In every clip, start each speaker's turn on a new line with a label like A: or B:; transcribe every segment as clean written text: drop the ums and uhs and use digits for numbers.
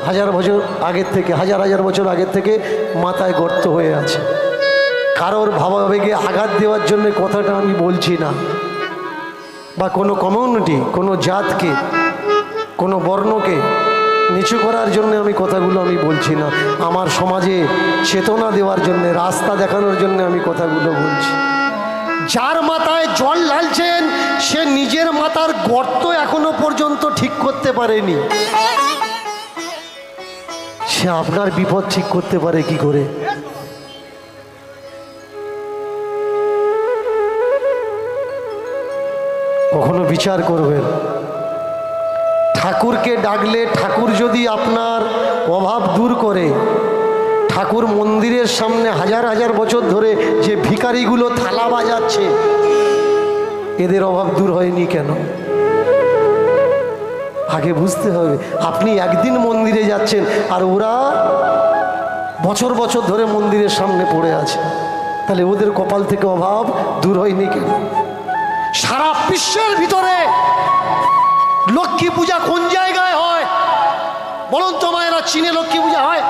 A: হাজার বছর আগের থেকে, হাজার হাজার বছর আগের থেকে মাথায় গর্ত হয়ে আছে। কারোর ভাবাবেগে আঘাত দেওয়ার জন্য কথাটা আমি বলছি না, বা কোনো কমিউনিটি, কোনো জাতকে, কোনো বর্ণকে নিচু করার জন্য আমি কথাগুলো আমি বলছি না। আমার সমাজে চেতনা দেওয়ার জন্য, রাস্তা দেখানোর জন্য আমি কথাগুলো বলছি। যার মাথায় জল ঢালছেন সে নিজের মাথার গর্ত এখনো পর্যন্ত ঠিক করতে পারেনি, সে আপনার বিপদ ঠিক করতে পারে কি করে? কখনো বিচার করবেন। ঠাকুরকে ডাকলে ঠাকুর যদি আপনার অভাব দূর করে, ঠাকুর মন্দিরের সামনে হাজার হাজার বছর ধরে যে ভিখারিগুলো থালা বাজাচ্ছে, এদের অভাব দূর হয়নি কেন? আগে বুঝতে হবে। আপনি একদিন মন্দিরে যাচ্ছেন আর ওরা বছর বছর ধরে মন্দিরের সামনে পড়ে আছে, তাহলে ওদের কপাল থেকে অভাব দূর হয়নি কেন? সারা বিশ্বের ভিতরে লক্ষ্মী পূজা কোন জায়গায় হয় বলুন তো মায়েরা? চীনে লক্ষ্মী পূজা হয়,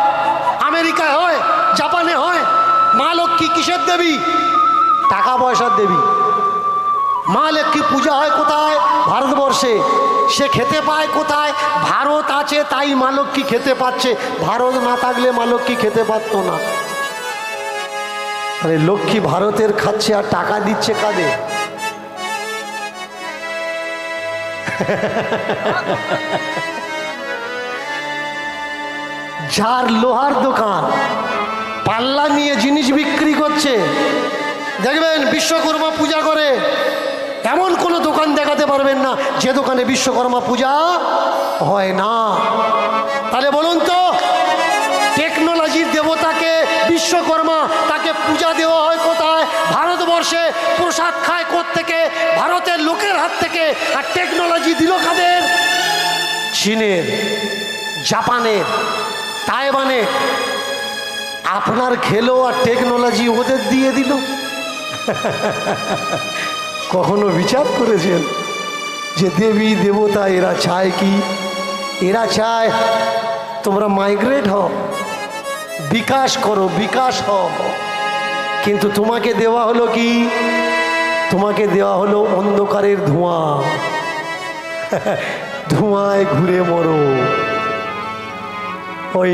A: আমেরিকায় হয়, জাপানে হয়। মা লক্ষ্মী কিসের দেবী? টাকা পয়সার দেবী। মা লক্ষ্মী পূজা হয় কোথায়? ভারতবর্ষে। সে খেতে পায় কোথায়? ভারত আছে তাই মা লক্ষ্মী খেতে পাচ্ছে, ভারত না থাকলে মা লক্ষ্মী খেতে পারত না। আরে লক্ষ্মী ভারতের খাচ্ছে আর টাকা দিচ্ছে কাদের? যার লোহার দোকান, পাল্লা নিয়ে জিনিস বিক্রি করছে, দেখবেন বিশ্বকর্মা পূজা করে, এমন কোনো দোকান দেখাতে পারবেন না যে দোকানে বিশ্বকর্মা পূজা হয় না। তাহলে বলুন তো, টেকনোলজির দেবতাকে বিশ্বকর্মা, তাকে পূজা দেওয়া হয় কোথায়? ভারতবর্ষে। প্রসাদ খায় কোত্থেকে? ভারতের লোকের হাত থেকে। আর টেকনোলজি দিল কাদের? চীনের, জাপানের, তাইওয়ানের। আপনার খেলো আর টেকনোলজি ওদের দিয়ে দিল। কখনো বিচার করেছেন যে দেবী দেবতা এরা চায় কি? এরা চায় তোমরা মাইগ্রেট হও, বিকাশ করো, বিকাশ হও। কিন্তু তোমাকে দেওয়া হলো কি? তোমাকে দেওয়া হলো অন্ধকারের ধোঁয়া। ধোঁয়ায় ঘুরে মরো। ওই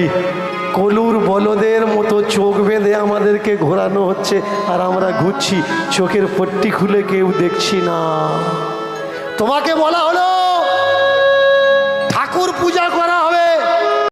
A: কলুর বলদের মতো চোখ বেঁধে আমাদেরকে ঘোরানো হচ্ছে আর আমরা ঘুরছি, চোখের পট্টি খুলে কেউ দেখছি না। তোমাকে বলা হলো